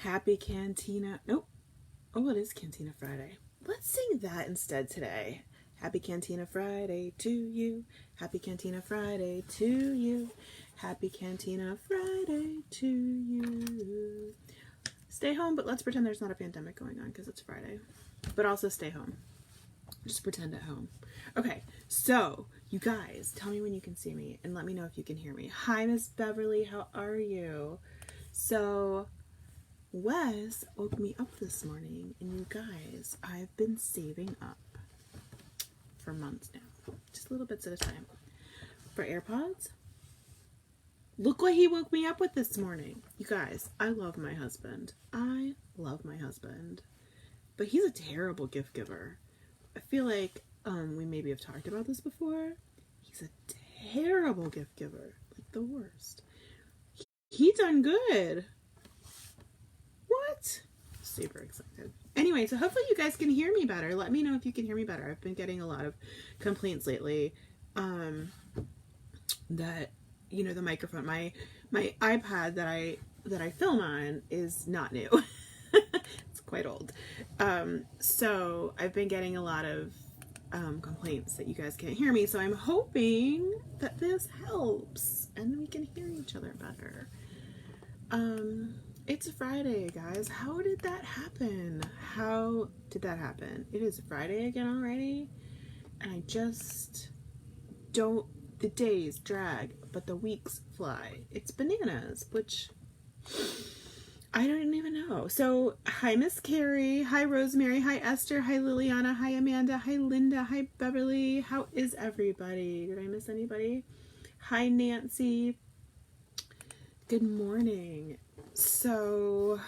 Happy Cantina. Nope. Oh, it is Cantina Friday. Let's sing that instead today. Happy Cantina Friday to you. Happy Cantina Friday to you. Happy Cantina Friday to you. Stay home, but let's pretend there's not a pandemic going on because it's Friday. But also stay home. Just pretend at home. Okay, so you guys, tell me when you can see me and let me know if you can hear me. Hi, Miss Beverly. How are you? So Wes woke me up this morning, and you guys, I've been saving up for months now, just little bits at a time, for AirPods. Look what he woke me up with this morning. You guys, I love my husband. I love my husband. But he's a terrible gift giver. I feel like we maybe have talked about this before. He's a terrible gift giver. Like the worst. He done good. What? Super excited. Anyway, so hopefully you guys can hear me better. Let me know if you can hear me better. I've been getting a lot of complaints lately that, you know, the microphone, my iPad that I film on is not new. It's quite old. So I've been getting a lot of complaints that you guys can't hear me. So I'm hoping that this helps and we can hear each other better. It's Friday, guys. How did that happen? How did that happen? It is Friday again already, and I just don't, the days drag, but the weeks fly. It's bananas, which I don't even know. So, hi, Miss Carrie. Hi, Rosemary. Hi, Esther. Hi, Liliana. Hi, Amanda. Hi, Linda. Hi, Beverly. How is everybody? Did I miss anybody? Hi, Nancy. Good morning. So,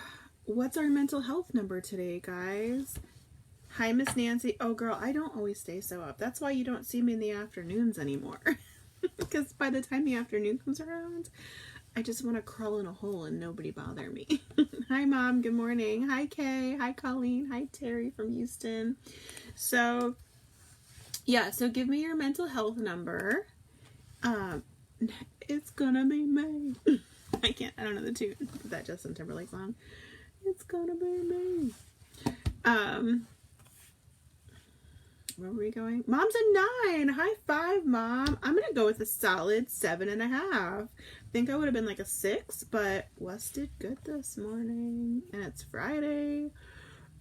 what's our mental health number today, guys? Hi, Miss Nancy. Oh, girl, I don't always stay so up. That's why you don't see me in the afternoons anymore. Because by the time the afternoon comes around, I just want to crawl in a hole and nobody bother me. Hi, Mom. Good morning. Hi, Kay. Hi, Colleen. Hi, Terry from Houston. So, yeah, so give me your mental health number. It's gonna be me. I don't know the tune. That Justin Timberlake song. It's gonna be me. Where were we going? Mom's a 9. High five, Mom. I'm gonna go with a solid 7.5. I think I would have been like a 6, but Wes did good this morning, and it's Friday.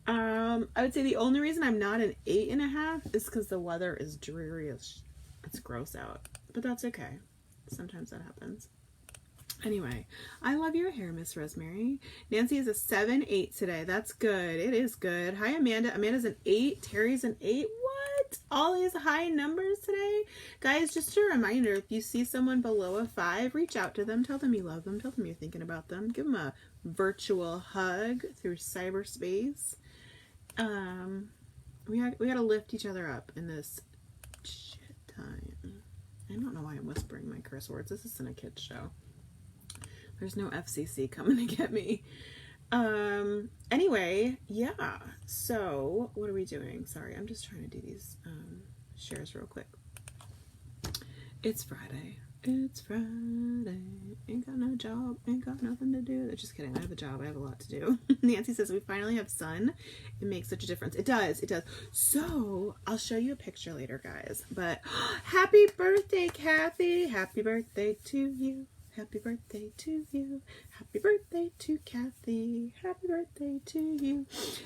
I would say the only reason I'm not an 8.5 is because the weather is dreary as it's gross out, but that's okay. Sometimes that happens. Anyway, I love your hair, Miss Rosemary. Nancy is a 7.8 today. That's good. It is good. Hi, Amanda. Amanda's an 8. Terry's an 8. What? All these high numbers today? Guys, just a reminder, if you see someone below a 5, reach out to them. Tell them you love them. Tell them you're thinking about them. Give them a virtual hug through cyberspace. We gotta lift each other up in this shit time. I don't know why I'm whispering my curse words. This isn't a kid's show. There's no FCC coming to get me. Anyway, yeah. So, what are we doing? Sorry, I'm just trying to do these shares real quick. It's Friday. It's Friday. Ain't got no job. Ain't got nothing to do. Just kidding. I have a job. I have a lot to do. Nancy says, we finally have sun. It makes such a difference. It does. It does. So, I'll show you a picture later, guys. But, happy birthday, Kathy. Happy birthday to you. Happy birthday to you. Happy birthday to Kathy. Happy birthday to you.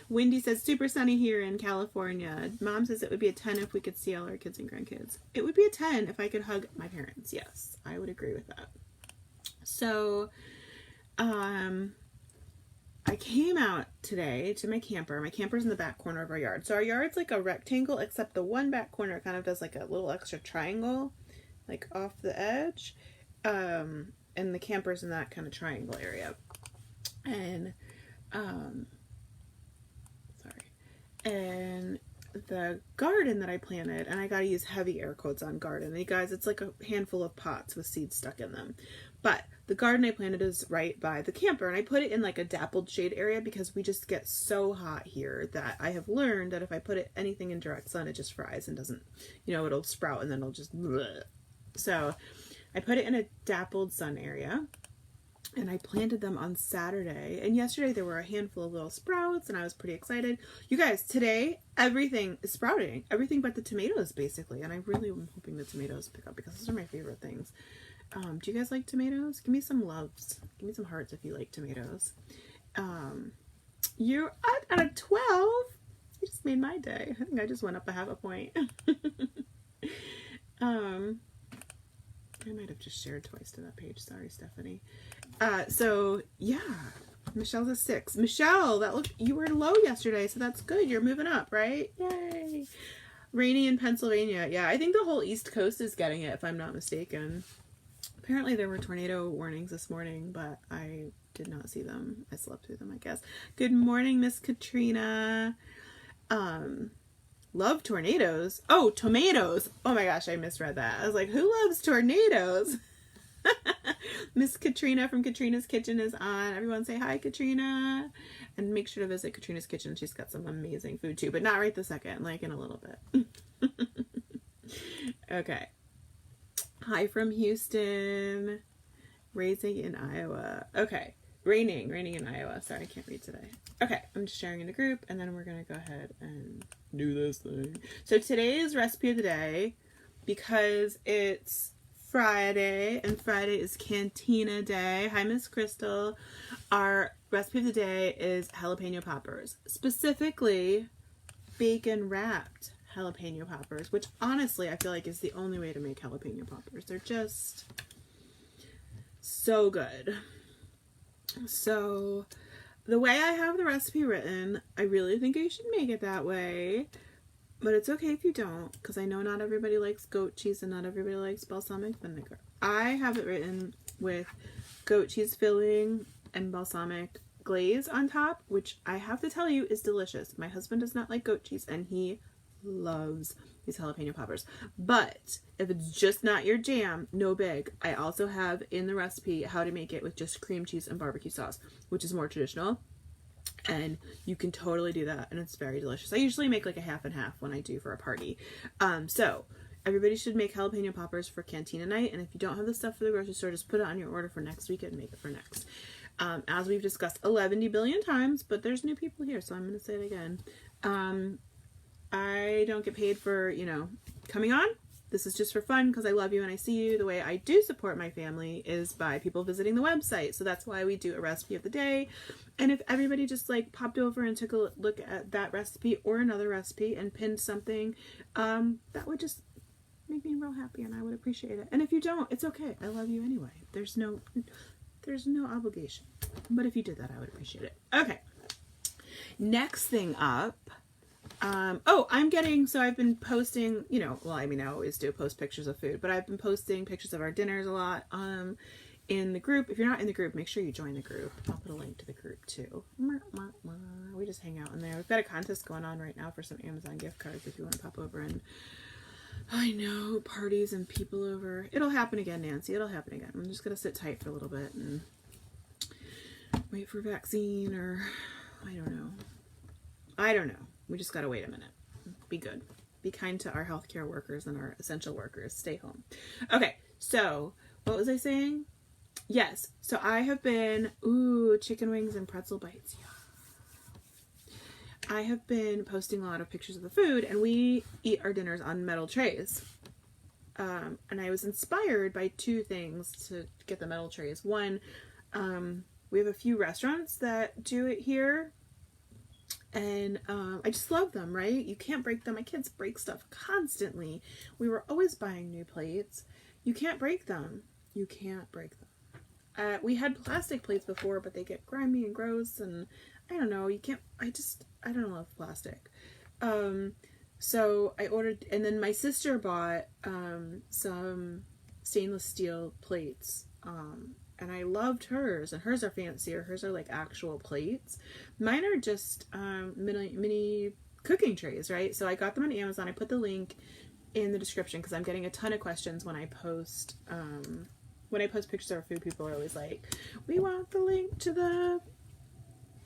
Wendy says, super sunny here in California. Mom says it would be a 10 if we could see all our kids and grandkids. It would be a 10 if I could hug my parents. Yes, I would agree with that. So, I came out today to my camper. My camper's in the back corner of our yard. So our yard's like a rectangle, except the one back corner kind of does like a little extra triangle, like off the edge. And the camper's in that kind of triangle area. And, and the garden that I planted, and I gotta use heavy air quotes on garden. And you guys, it's like a handful of pots with seeds stuck in them. But the garden I planted is right by the camper, and I put it in like a dappled shade area because we just get so hot here that I have learned that if I put anything in direct sun, it just fries and doesn't, you know, it'll sprout and then it'll just bleh. So I put it in a dappled sun area, and and I planted them on Saturday. And yesterday there were a handful of little sprouts, and I was pretty excited. You guys, today everything is sprouting. Everything but the tomatoes, basically. And I really am hoping the tomatoes pick up because those are my favorite things. Do you guys like tomatoes? Give me some loves. Give me some hearts if you like tomatoes. You're at a 12. You just made my day. I think I just went up a half a point. I might have just shared twice to that page. Sorry, Stephanie. So yeah, Michelle's a 6. Michelle, you were low yesterday, so that's good. You're moving up, right? Yay. Rainy in Pennsylvania. Yeah, I think the whole East Coast is getting it, if I'm not mistaken. Apparently there were tornado warnings this morning, but I did not see them. I slept through them, I guess. Good morning, Miss Katrina. Love tornadoes. Oh, tomatoes. Oh my gosh, I misread that. I was like, who loves tornadoes? Miss Katrina from Katrina's Kitchen is on. Everyone say hi, Katrina. And make sure to visit Katrina's Kitchen. She's got some amazing food too, but not right this second, like in a little bit. Okay. Hi from Houston. Raising in Iowa. Okay. Raining in Iowa. Sorry, I can't read today. Okay, I'm just sharing in the group, and then we're going to go ahead and do this thing. So today's recipe of the day, because it's Friday, and Friday is Cantina Day. Hi, Miss Crystal. Our recipe of the day is jalapeno poppers. Specifically, bacon-wrapped jalapeno poppers, which honestly I feel like is the only way to make jalapeno poppers. They're just so good. So the way I have the recipe written, I really think you should make it that way, but it's okay if you don't, because I know not everybody likes goat cheese and not everybody likes balsamic vinegar. I have it written with goat cheese filling and balsamic glaze on top, which I have to tell you is delicious. My husband does not like goat cheese, and he loves these jalapeno poppers. But if it's just not your jam, no big. I also have in the recipe how to make it with just cream cheese and barbecue sauce, which is more traditional, and you can totally do that, and it's very delicious. I usually make like a half and half when I do for a party. So everybody should make jalapeno poppers for Cantina night, and if you don't have the stuff for the grocery store, just put it on your order for next week and make it for next. As we've discussed 11 billion times, but there's new people here, so I'm going to say it again. I don't get paid for, coming on. This is just for fun because I love you and I see you. The way I do support my family is by people visiting the website. So that's why we do a recipe of the day. And if everybody just popped over and took a look at that recipe or another recipe and pinned something, that would just make me real happy and I would appreciate it. And if you don't, it's okay. I love you anyway. There's no obligation. But if you did that, I would appreciate it. Okay. Next thing up. I've been posting, I always do post pictures of food, but I've been posting pictures of our dinners a lot, in the group. If you're not in the group, make sure you join the group. I'll put a link to the group too. We just hang out in there. We've got a contest going on right now for some Amazon gift cards if you want to pop over, and I know parties and people over. It'll happen again, Nancy. It'll happen again. I'm just going to sit tight for a little bit and wait for vaccine, or I don't know. We just gotta wait a minute. Be good. Be kind to our healthcare workers and our essential workers. Stay home. Okay, so what was I saying? Yes, so I have been, chicken wings and pretzel bites. Yeah. I have been posting a lot of pictures of the food, and we eat our dinners on metal trays. And I was inspired by two things to get the metal trays. One, we have a few restaurants that do it here. And I just love them, right? You can't break them. My kids break stuff constantly. We were always buying new plates. You can't break them. You can't break them. We had plastic plates before, but they get grimy and gross, and I don't know. I don't love plastic. So I ordered, and then my sister bought some stainless steel plates. And I loved hers, and hers are fancier. Hers are like actual plates. Mine are just mini cooking trays, right? So I got them on Amazon. I put the link in the description because I'm getting a ton of questions when I post pictures of our food. People are always like, we want the link to the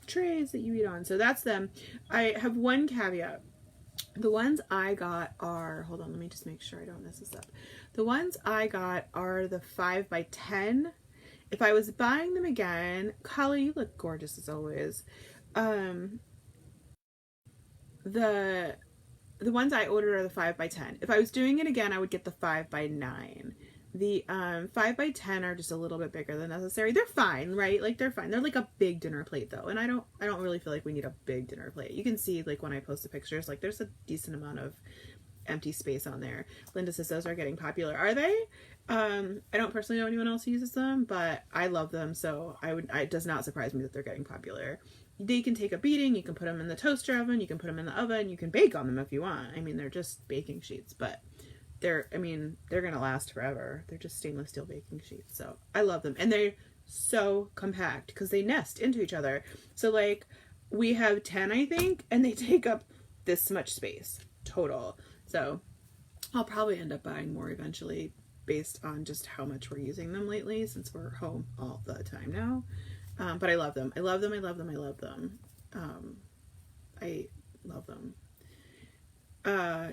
trays that you eat on. So that's them. I have one caveat. The ones I got are, hold on, let me just make sure I don't mess this up. The ones I got are the 5x10. if I was buying them again, Kali, you look gorgeous as always. The ones I ordered are the 5x10. If I was doing it again, I would get the 5x9. The 5x10 are just a little bit bigger than necessary. They're fine, right? Like, they're fine. They're like a big dinner plate though, and I don't really feel like we need a big dinner plate. You can see, like, when I post the pictures, like, there's a decent amount of empty space on there. Linda says those are getting popular. Are they? I don't personally know anyone else who uses them, but I love them, so it does not surprise me that they're getting popular. They can take a beating. You can put them in the toaster oven. You can put them in the oven. You can bake on them if you want. I mean, they're just baking sheets, but they're gonna last forever. They're just stainless steel baking sheets. So I love them. And they're so compact because they nest into each other. So, like, we have 10, I think, and they take up this much space total. So I'll probably end up buying more eventually based on just how much we're using them lately, since we're home all the time now. But I love them. I love them. I love them. I love them. I love them.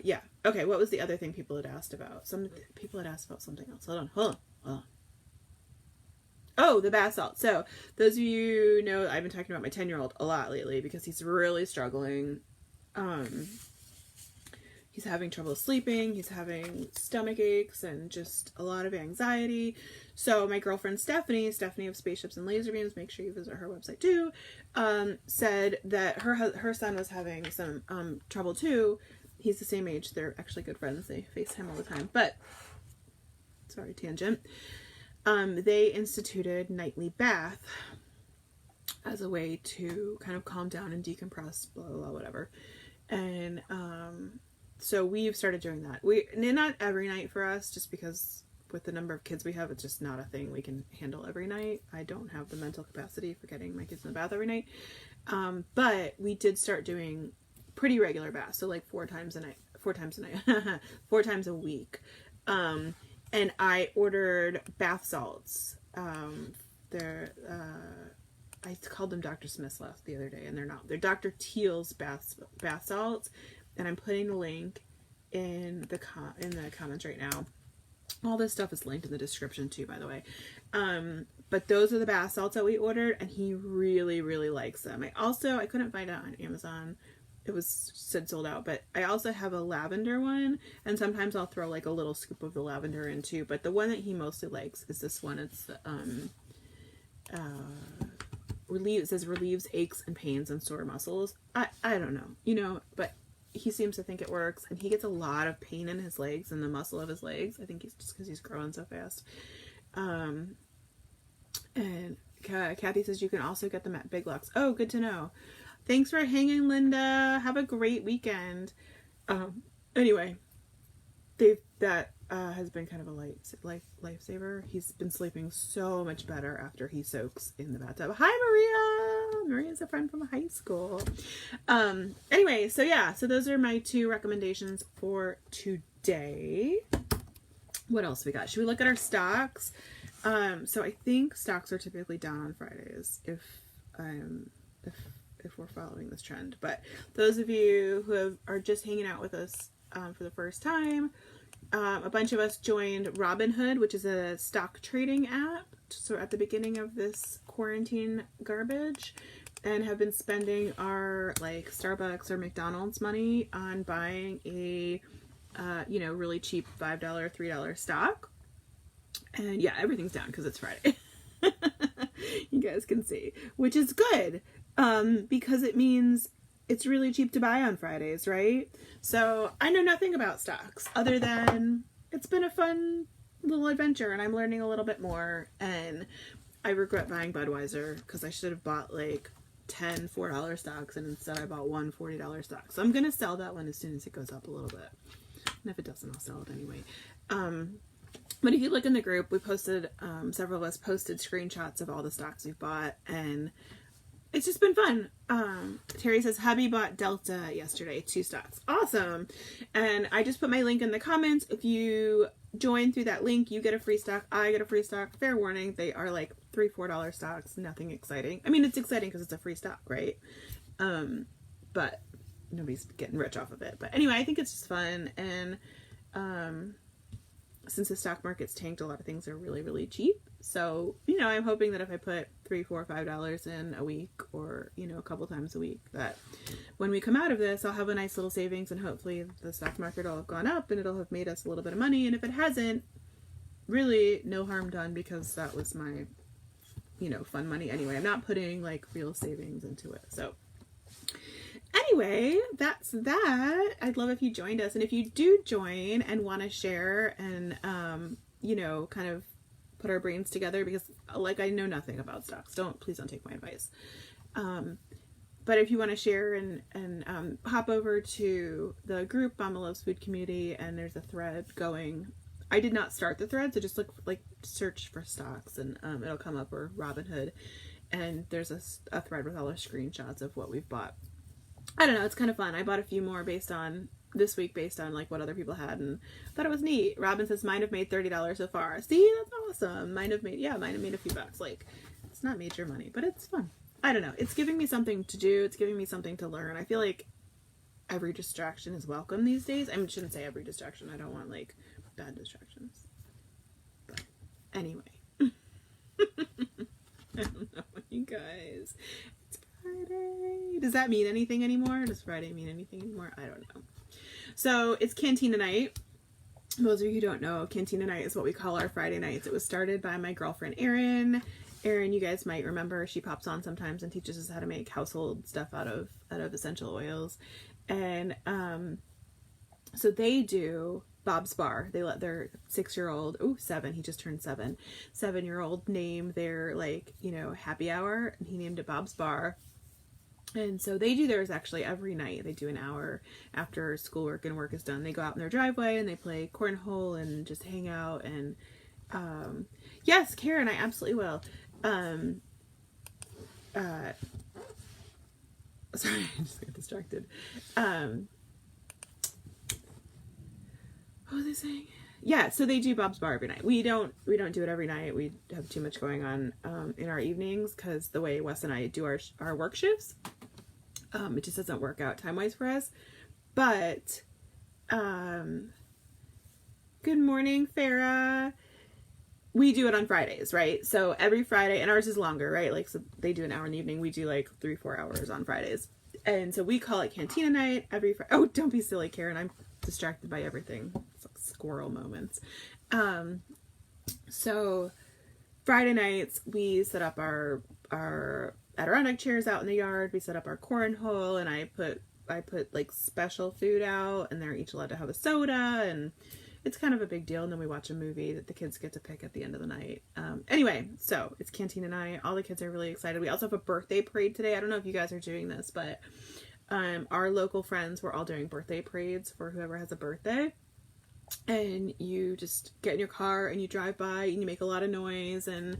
Yeah. Okay. What was the other thing people had asked about? Some people had asked about something else. Hold on. Oh, the bath salt. So those of you know, I've been talking about my 10-year-old a lot lately because he's really struggling. He's having trouble sleeping, he's having stomach aches, and just a lot of anxiety. So my girlfriend Stephanie of Spaceships and Laser Beams, make sure you visit her website too, said that her son was having some trouble too. He's the same age, they're actually good friends, they FaceTime all the time. But, sorry, tangent. They instituted nightly bath as a way to kind of calm down and decompress, blah, blah, blah, whatever. And, so we've started doing that. Not every night for us, just because with the number of kids we have, it's just not a thing we can handle every night. I don't have the mental capacity for getting my kids in the bath every night. But we did start doing pretty regular baths. So like 4 times a week. And I ordered bath salts. I called them Dr. Smith's the other day, and they're not. They're Dr. Teal's bath salts. And I'm putting the link in the comments right now. All this stuff is linked in the description too, by the way. But those are the bath salts that we ordered, and he really, really likes them. I couldn't find it on Amazon. It was said sold out, but I also have a lavender one, and sometimes I'll throw like a little scoop of the lavender in too. But the one that he mostly likes is this one. It's relieves aches and pains and sore muscles. I don't know, but he seems to think it works, and he gets a lot of pain in his legs and the muscle of his legs. I think it's just because he's growing so fast. And Kathy says you can also get them at Big Lots. Oh, good to know. Thanks for hanging, Linda. Have a great weekend. Anyway, that has been kind of a lifesaver. He's been sleeping so much better after he soaks in the bathtub. Hi, Maria. Maria's a friend from high school. Anyway, so those are my 2 recommendations for today. What else we got? Should we look at our stocks? So I think stocks are typically down on Fridays if we're following this trend. But those of you who are just hanging out with us for the first time, a bunch of us joined Robinhood, which is a stock trading app. So at the beginning of this quarantine garbage, and have been spending our like Starbucks or McDonald's money on buying a really cheap $5, $3 stock. And yeah, everything's down because it's Friday. You guys can see, which is good, because it means it's really cheap to buy on Fridays, right? So I know nothing about stocks other than it's been a fun little adventure, and I'm learning a little bit more. And I regret buying Budweiser because I should have bought like 10 $4 stocks, and instead I bought one $40 stock. So I'm gonna sell that one as soon as it goes up a little bit. And if it doesn't, I'll sell it anyway. But if you look in the group, we posted, several of us posted screenshots of all the stocks we've bought, and it's just been fun. Terry says, hubby bought Delta yesterday, 2 stocks. Awesome. And I just put my link in the comments. If you join through that link, you get a free stock. I get a free stock. Fair warning, they are like $3, $4 stocks. Nothing exciting. I mean, it's exciting because it's a free stock, right? But nobody's getting rich off of it. But anyway, I think it's just fun. And since the stock market's tanked, a lot of things are really, really cheap. So, you know, I'm hoping that if I put $3, $4, $5 in a week, or, you know, a couple times a week, that when we come out of this, I'll have a nice little savings, and hopefully the stock market will have gone up and it'll have made us a little bit of money. And if it hasn't, really no harm done, because that was my, you know, fun money anyway. I'm not putting like real savings into it. So anyway, that's that. I'd love if you joined us. And if you do join and want to share and, you know, kind of put our brains together, because like I know nothing about stocks. Please don't take my advice. But if you want to share and hop over to the group, Mama Loves Food Community, and there's a thread going. I did not start the thread, so just search for stocks, and it'll come up, or Robinhood, and there's a thread with all the screenshots of what we've bought. I don't know, it's kind of fun. I bought a few more this week based on like what other people had, and I thought it was neat. Robin says mine have made $30 so far. See, that's awesome. Mine have made a few bucks. Like, it's not major money, but it's fun. I don't know. It's giving me something to do. It's giving me something to learn. I feel like every distraction is welcome these days. I shouldn't say every distraction. I don't want like bad distractions. But anyway. I don't know, you guys. It's Friday. Does that mean anything anymore? Does Friday mean anything anymore? I don't know. So it's Cantina Night. Those of you who don't know, Cantina Night is what we call our Friday nights. It was started by my girlfriend Erin. Erin, you guys might remember, she pops on sometimes and teaches us how to make household stuff out of essential oils. And so they do Bob's Bar. They let their 7, he just turned 7-year-old name their, like, you know, happy hour, and he named it Bob's Bar. And so they do theirs actually every night. They do an hour after schoolwork and work is done. They go out in their driveway and they play cornhole and just hang out. And yes, Karen, I absolutely will. Sorry, I just got distracted. What was I saying? Yeah, so they do Bob's Bar every night. We don't do it every night. We have too much going on in our evenings, because the way Wes and I do our work shifts, it just doesn't work out time-wise for us. But good morning, Farah. We do it on Fridays, right? So every Friday, and ours is longer, right? Like, so they do an hour in the evening. We do like 3-4 hours on Fridays. And so we call it Cantina Night every Friday. Oh, don't be silly, Karen. I'm distracted by everything. It's like squirrel moments. So Friday nights, we set up our Adirondack chairs out in the yard. We set up our cornhole, and I put like special food out, and they're each allowed to have a soda, and it's kind of a big deal. And then we watch a movie that the kids get to pick at the end of the night. Anyway, so it's Cantina Night. All the kids are really excited. We also have a birthday parade today. I don't know if you guys are doing this, but our local friends, we're all doing birthday parades for whoever has a birthday. And you just get in your car and you drive by and you make a lot of noise, and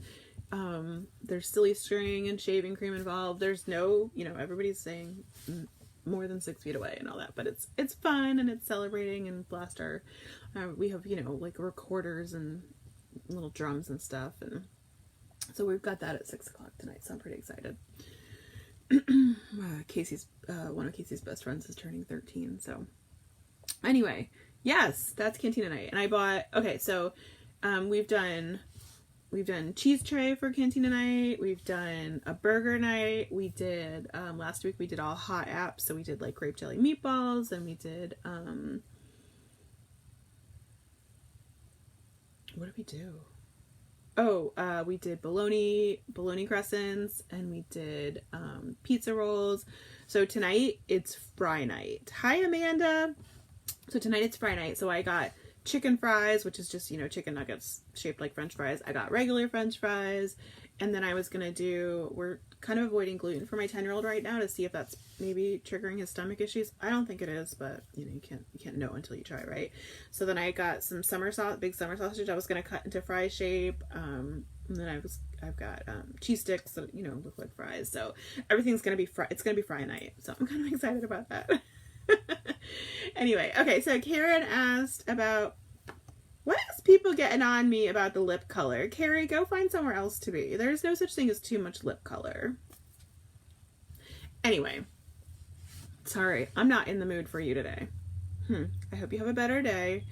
there's silly string and shaving cream involved. There's no, you know, everybody's saying more than 6 feet away and all that, but it's fun, and it's celebrating, and blast our we have, you know, like recorders and little drums and stuff, and so we've got that at 6 o'clock tonight, so I'm pretty excited. Casey's one of Casey's best friends is turning 13, so anyway, yes, that's Cantina Night. And I bought, okay, so we've done cheese tray for Cantina Night. We've done a burger night. We did last week we did all hot apps, so we did like grape jelly meatballs, and we did what did we do? Oh, we did bologna crescents, and we did pizza rolls. So tonight it's fry night. Hi, Amanda. So tonight it's fry night. So I got chicken fries, which is just, you know, chicken nuggets shaped like French fries. I got regular French fries, and then I was gonna we're kind of avoiding gluten for my 10-year-old right now to see if that's maybe triggering his stomach issues. I don't think it is, but you know, you can't know until you try, right? So then I got some big summer sausage I was gonna cut into fry shape, and then I've got cheese sticks that, you know, look like fries. So everything's gonna be it's gonna be fry night, so I'm kind of excited about that. Anyway, okay, so Karen asked about, why is people getting on me about the lip color? Carrie, go find somewhere else to be. There's no such thing as too much lip color. Anyway, sorry, I'm not in the mood for you today. I hope you have a better day.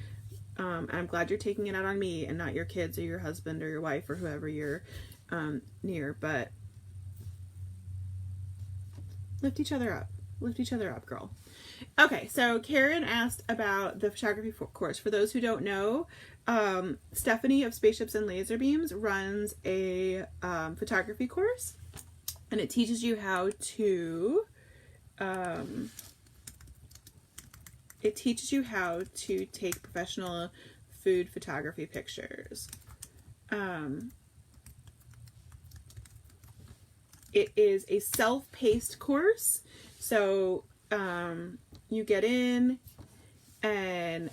And I'm glad you're taking it out on me and not your kids or your husband or your wife or whoever you're near, but lift each other up. Lift each other up, girl. Okay, so Karen asked about the photography course. For those who don't know, Stephanie of Spaceships and Laser Beams runs a photography course, and it teaches you how to take professional food photography pictures. It is a self-paced course, so you get in and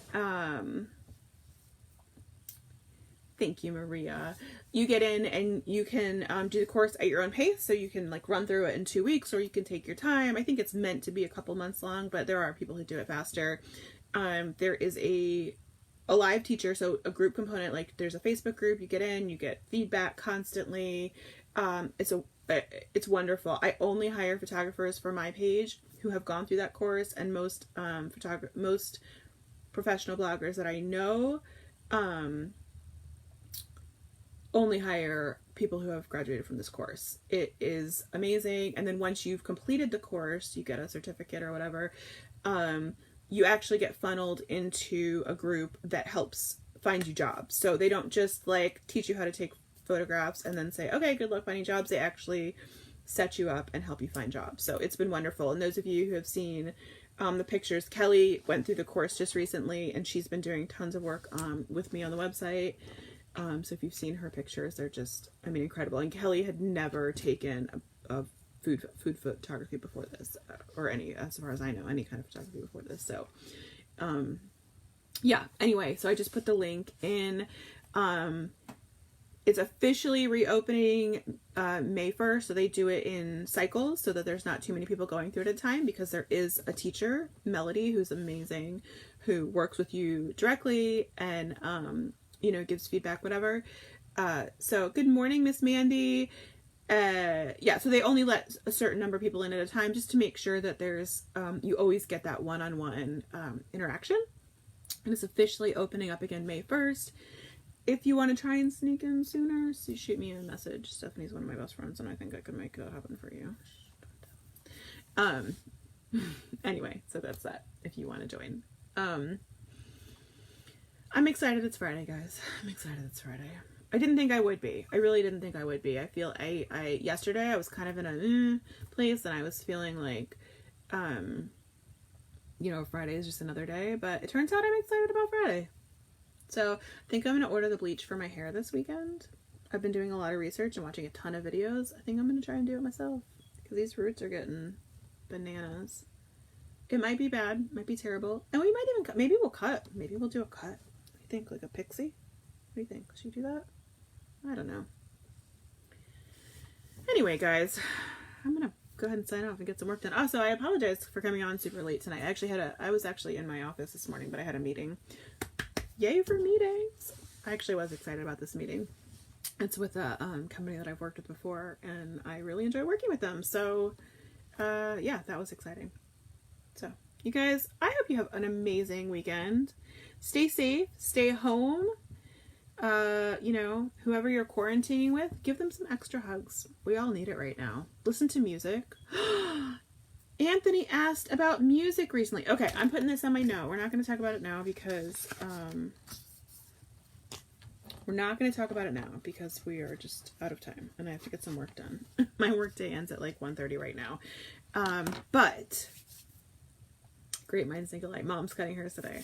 thank you, Maria. You get in and you can do the course at your own pace, so you can like run through it in 2 weeks, or you can take your time. I think it's meant to be a couple months long, but there are people who do it faster. There is a live teacher, so a group component, like there's a Facebook group, you get in, you get feedback constantly. It's wonderful. I only hire photographers for my page who have gone through that course, and most professional bloggers that I know only hire people who have graduated from this course. It is amazing. And then once you've completed the course, you get a certificate or whatever, you actually get funneled into a group that helps find you jobs. So they don't just like teach you how to take photographs and then say, okay, good luck finding jobs. They actually set you up and help you find jobs. So it's been wonderful. And those of you who have seen the pictures, Kelly went through the course just recently, and she's been doing tons of work with me on the website. So if you've seen her pictures, they're just, I mean, incredible. And Kelly had never taken a food photography before this, or any, as far as I know, any kind of photography before this. So yeah, anyway, so I just put the link in. It's officially reopening May 1st, so they do it in cycles so that there's not too many people going through it at a time, because there is a teacher, Melody, who's amazing, who works with you directly and, you know, gives feedback, whatever. So good morning, Miss Mandy. Yeah, so they only let a certain number of people in at a time, just to make sure that there's, you always get that one-on-one interaction. And it's officially opening up again May 1st. If you want to try and sneak in sooner, so shoot me a message. Stephanie's one of my best friends, and I think I could make that happen for you. Anyway, so that's that, if you want to join. I'm excited it's Friday, guys. I'm excited it's Friday. I didn't think I would be. I really didn't think I would be. I feel yesterday I was kind of in a place, and I was feeling like, you know, Friday is just another day, but it turns out I'm excited about Friday. So I think I'm going to order the bleach for my hair this weekend. I've been doing a lot of research and watching a ton of videos. I think I'm going to try and do it myself, because these roots are getting bananas. It might be bad, might be terrible. And we might even cut. Maybe we'll cut. Maybe we'll do a cut. What do you think? Like a pixie? What do you think? Should you do that? I don't know. Anyway, guys, I'm going to go ahead and sign off and get some work done. Also, I apologize for coming on super late tonight. I was actually in my office this morning, but I had a meeting. Yay for meetings! I actually was excited about this meeting. It's with a company that I've worked with before, and I really enjoy working with them. So, yeah, that was exciting. So, you guys, I hope you have an amazing weekend. Stay safe, stay home. You know, whoever you're quarantining with, give them some extra hugs. We all need it right now. Listen to music. Anthony asked about music recently. Okay, I'm putting this on my note. We're not going to talk about it now because, we are just out of time and I have to get some work done. My work day ends at like 1:30 right now. But great minds think alike. Mom's cutting hers today.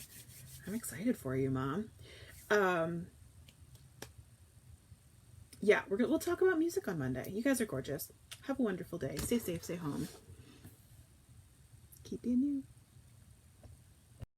I'm excited for you, Mom. Yeah, we'll talk about music on Monday. You guys are gorgeous. Have a wonderful day. Stay safe, stay home. Keep being you.